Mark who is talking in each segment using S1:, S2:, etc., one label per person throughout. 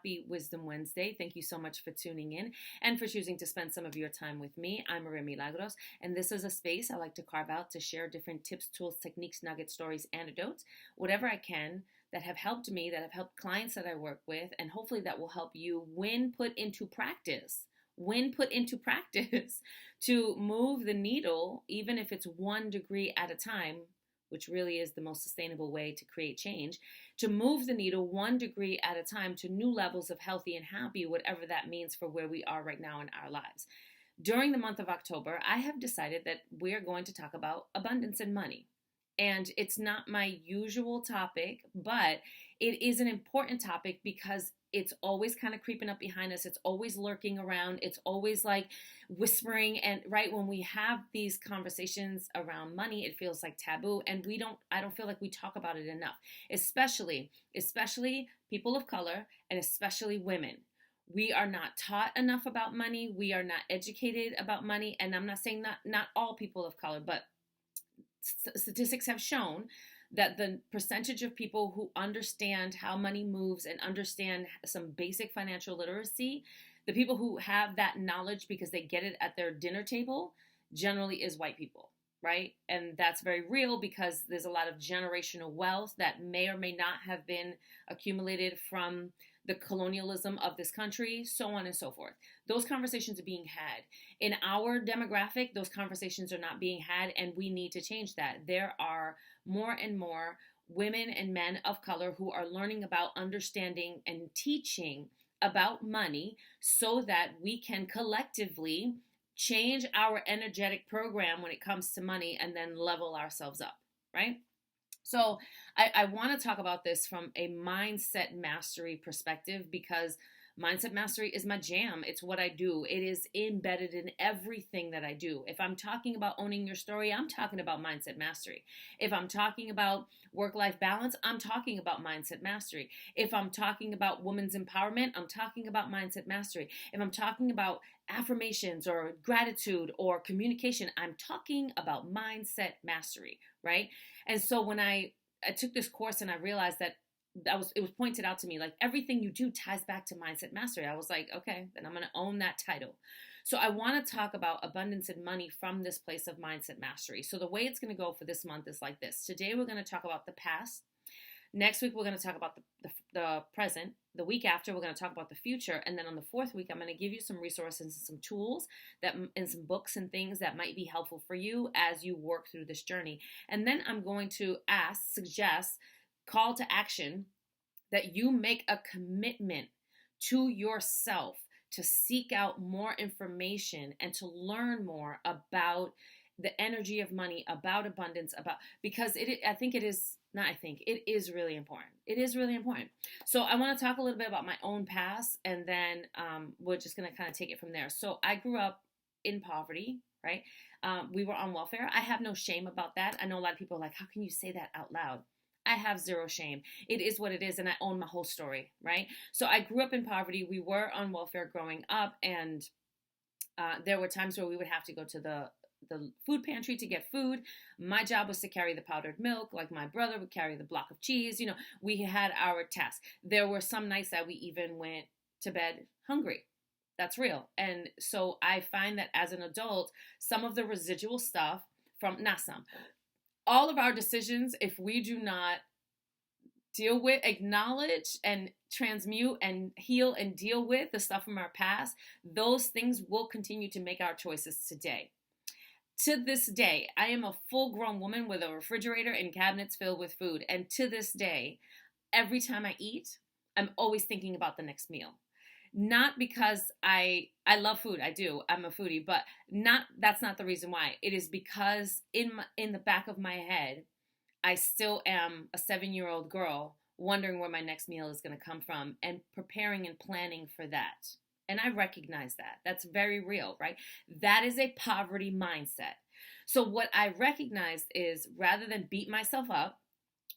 S1: Happy Wisdom Wednesday. Thank you so much for tuning in and for choosing to spend some of your time with me. I'm Maria Milagros, and this is a space I like to carve out to share different tips, tools, techniques, nuggets, stories, anecdotes, whatever I can that have helped me, that have helped clients that I work with, and hopefully that will help you when put into practice. When put into practice to move the needle, even if it's 1 degree at a time, which really is the most sustainable way to create change, to move the needle 1 degree at a time to new levels of healthy and happy, whatever that means for where we are right now in our lives. During the month of October, I have decided that we're going to talk about abundance and money. And it's not my usual topic, but it is an important topic because it's always kind of creeping up behind us. It's always lurking around. It's always like whispering. And right when we have these conversations around money, it feels like taboo. And I don't feel like we talk about it enough, especially people of color and especially women. We are not taught enough about money. We are not educated about money. And I'm not saying not all people of color, but statistics have shown that the percentage of people who understand how money moves and understand some basic financial literacy, the people who have that knowledge because they get it at their dinner table, generally is white people, right? And that's very real because there's a lot of generational wealth that may or may not have been accumulated from the colonialism of this country, so on and so forth. Those conversations are being had. In our demographic, those conversations are not being had, and we need to change that. There are more and more women and men of color who are learning about, understanding, and teaching about money so that we can collectively change our energetic program when it comes to money and then level ourselves up, right? So I want to talk about this from a mindset mastery perspective because mindset mastery is my jam. It's what I do. It is embedded in everything that I do. If I'm talking about owning your story, I'm talking about mindset mastery. If I'm talking about work-life balance, I'm talking about mindset mastery. If I'm talking about women's empowerment, I'm talking about mindset mastery. If I'm talking about affirmations or gratitude or communication, I'm talking about mindset mastery, right? And so when I took this course and I realized that it was pointed out to me, like everything you do ties back to mindset mastery. I was like, okay, then I'm going to own that title. So I want to talk about abundance and money from this place of mindset mastery. So the way it's going to go for this month is like this. Today, we're going to talk about the past. Next week, we're going to talk about the present. The week after, we're going to talk about the future. And then on the fourth week, I'm going to give you some resources and some tools and some books and things that might be helpful for you as you work through this journey. And then I'm going to suggest, call to action that you make a commitment to yourself to seek out more information and to learn more about the energy of money, about abundance, because it is really important. It is really important. So I want to talk a little bit about my own past, and then we're just going to kind of take it from there. So I grew up in poverty, right? We were on welfare. I have no shame about that. I know a lot of people are like, how can you say that out loud? I have zero shame. It is what it is, and I own my whole story, right? So I grew up in poverty. We were on welfare growing up, and there were times where we would have to go to the food pantry to get food. My job was to carry the powdered milk, like my brother would carry the block of cheese. You know, we had our tasks. There were some nights that we even went to bed hungry. That's real. And so I find that as an adult, some of the residual stuff all of our decisions, if we do not acknowledge and transmute and heal and deal with the stuff from our past, those things will continue to make our choices today. To this day, I am a full-grown woman with a refrigerator and cabinets filled with food. And to this day, every time I eat, I'm always thinking about the next meal. Not because I love food, I do, I'm a foodie, but that's not the reason why. It is because in the back of my head, I still am a 7-year-old girl wondering where my next meal is going to come from and preparing and planning for that. And I recognize that. That's very real, right? That is a poverty mindset. So what I recognized is rather than beat myself up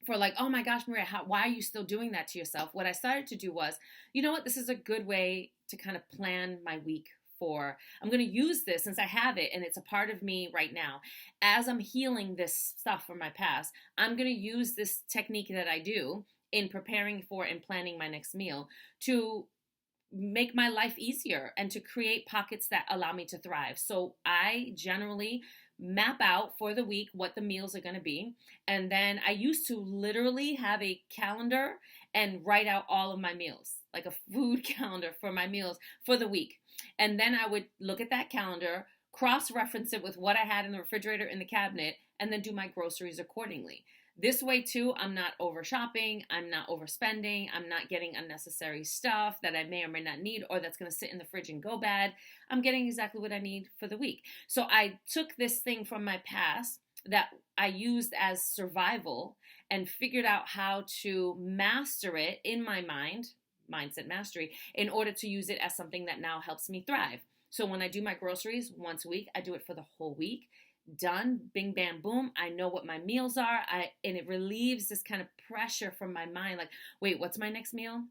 S1: for like, oh my gosh, Maria, why are you still doing that to yourself? What I started to do was, you know what, this is a good way to kind of plan my week for. I'm going to use this since I have it and it's a part of me right now. As I'm healing this stuff from my past, I'm going to use this technique that I do in preparing for and planning my next meal to make my life easier and to create pockets that allow me to thrive. So I generally map out for the week what the meals are going to be. And then I used to literally have a calendar and write out all of my meals, like a food calendar for my meals for the week. And then I would look at that calendar, cross reference it with what I had in the refrigerator, in the cabinet, and then do my groceries accordingly. This way too, I'm not over shopping, I'm not overspending, I'm not getting unnecessary stuff that I may or may not need or that's going to sit in the fridge and go bad. I'm getting exactly what I need for the week. So I took this thing from my past that I used as survival and figured out how to master it in my mind, mindset mastery, in order to use it as something that now helps me thrive. So when I do my groceries once a week, I do it for the whole week. Done, bing, bam, boom. I know what my meals are. And it relieves this kind of pressure from my mind. Like, wait, what's my next meal?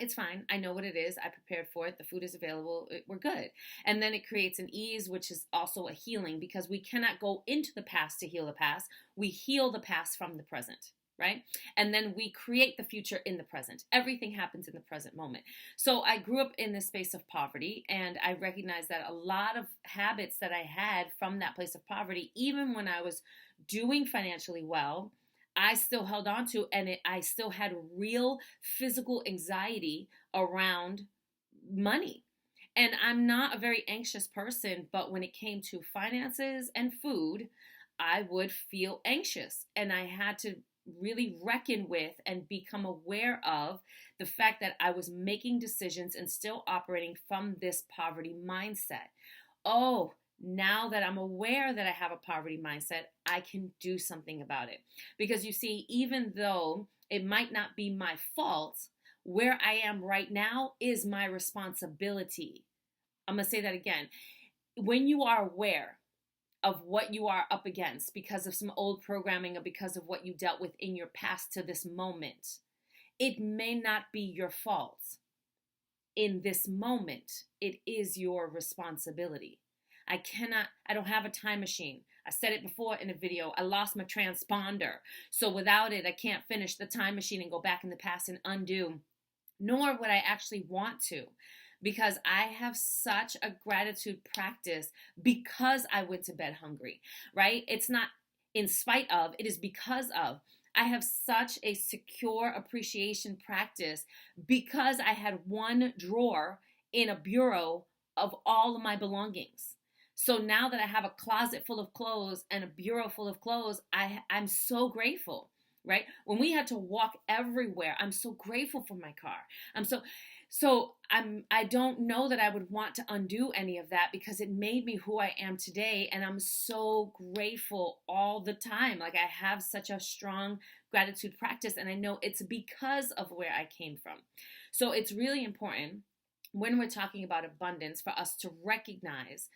S1: It's fine. I know what it is. I prepared for it. The food is available. We're good. And then it creates an ease, which is also a healing, because we cannot go into the past to heal the past. We heal the past from the present, right? And then we create the future in the present. Everything happens in the present moment. So I grew up in this space of poverty, and I recognized that a lot of habits that I had from that place of poverty, even when I was doing financially well, I still held on to, and I still had real physical anxiety around money. And I'm not a very anxious person, but when it came to finances and food, I would feel anxious, and I had to really reckon with and become aware of the fact that I was making decisions and still operating from this poverty mindset. Oh, now that I'm aware that I have a poverty mindset, I can do something about it. Because you see, even though it might not be my fault, where I am right now is my responsibility. I'm going to say that again. When you are aware of what you are up against because of some old programming or because of what you dealt with in your past to this moment, it may not be your fault. In this moment, it is your responsibility. I don't have a time machine. I said it before in a video. I lost my transponder. So without it, I can't finish the time machine and go back in the past and undo, nor would I actually want to. Because I have such a gratitude practice because I went to bed hungry, right? It's not in spite of, it is because of. I have such a secure appreciation practice because I had one drawer in a bureau of all of my belongings. So now that I have a closet full of clothes and a bureau full of clothes, I'm so grateful, right? When we had to walk everywhere, I'm so grateful for my car. I don't know that I would want to undo any of that because it made me who I am today. And I'm so grateful all the time. Like, I have such a strong gratitude practice, and I know it's because of where I came from. So it's really important when we're talking about abundance for us to recognize,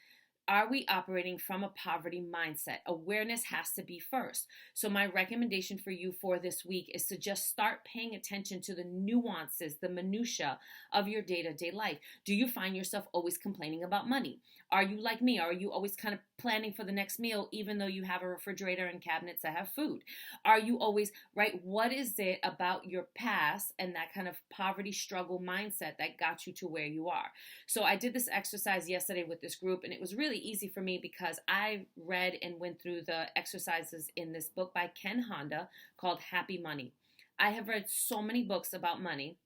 S1: are we operating from a poverty mindset? Awareness has to be first. So my recommendation for you for this week is to just start paying attention to the nuances, the minutia of your day-to-day life. Do you find yourself always complaining about money? Are you like me? Are you always kind of planning for the next meal even though you have a refrigerator and cabinets that have food? Are you always, right? What is it about your past and that kind of poverty struggle mindset that got you to where you are? So I did this exercise yesterday with this group, and it was really easy for me because I read and went through the exercises in this book by Ken Honda called Happy Money. I have read so many books about money,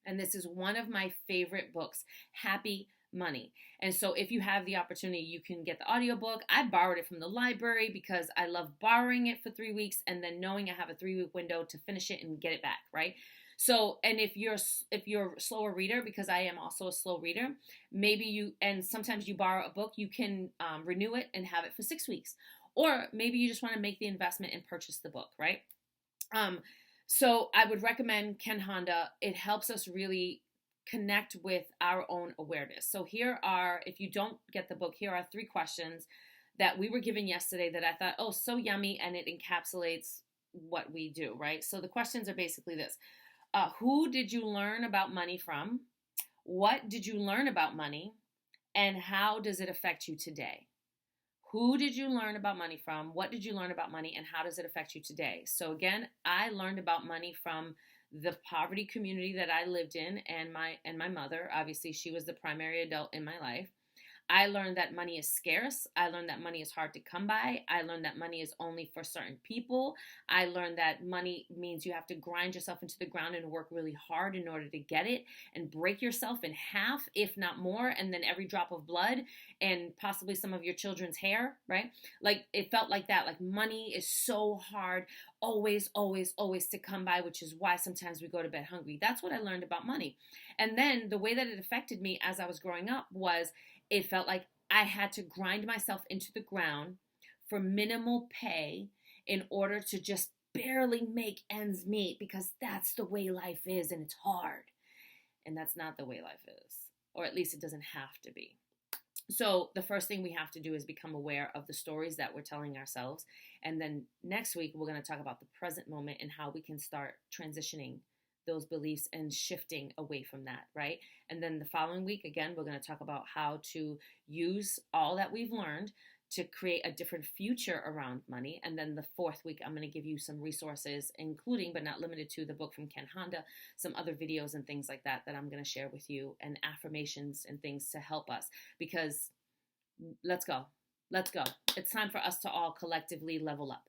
S1: and this is one of my favorite books, Happy Money. And so if you have the opportunity, you can get the audiobook. I borrowed it from the library because I love borrowing it for 3 weeks and then knowing I have a 3-week window to finish it and get it back, right? So, and if you're a slower reader, because I am also a slow reader, and sometimes you borrow a book, you can renew it and have it for 6 weeks. Or maybe you just want to make the investment and purchase the book, right? So I would recommend Ken Honda. It helps us really connect with our own awareness. So if you don't get the book, here are 3 questions that we were given yesterday that I thought, oh, so yummy, and it encapsulates what we do, right? So the questions are basically this. Who did you learn about money from? What did you learn about money? And how does it affect you today? Who did you learn about money from? What did you learn about money? And how does it affect you today? So again, I learned about money from the poverty community that I lived in, and my mother, obviously she was the primary adult in my life. I learned that money is scarce. I learned that money is hard to come by. I learned that money is only for certain people. I learned that money means you have to grind yourself into the ground and work really hard in order to get it, and break yourself in half, if not more, and then every drop of blood and possibly some of your children's hair, right? Like it felt like that. Like money is so hard, always, always, always to come by, which is why sometimes we go to bed hungry. That's what I learned about money. And then the way that it affected me as I was growing up was it felt like I had to grind myself into the ground for minimal pay in order to just barely make ends meet, because that's the way life is and it's hard. And that's not the way life is, or at least it doesn't have to be. So the first thing we have to do is become aware of the stories that we're telling ourselves. And then next week, we're going to talk about the present moment and how we can start transitioning those beliefs and shifting away from that, right? And then the following week, again, we're going to talk about how to use all that we've learned to create a different future around money. And then the fourth week, I'm going to give you some resources, including but not limited to the book from Ken Honda, some other videos and things like that I'm going to share with you, and affirmations and things to help us. Because let's go. Let's go. It's time for us to all collectively level up,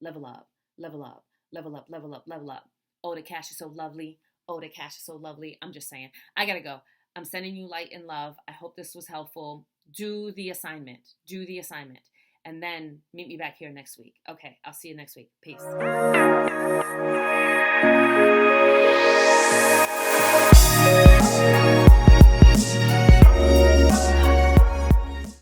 S1: level up, level up, level up, level up, level up. Oh, the cash is so lovely. Oh, the cash is so lovely. I'm just saying. I got to go. I'm sending you light and love. I hope this was helpful. Do the assignment. Do the assignment. And then meet me back here next week. Okay, I'll see you next week. Peace.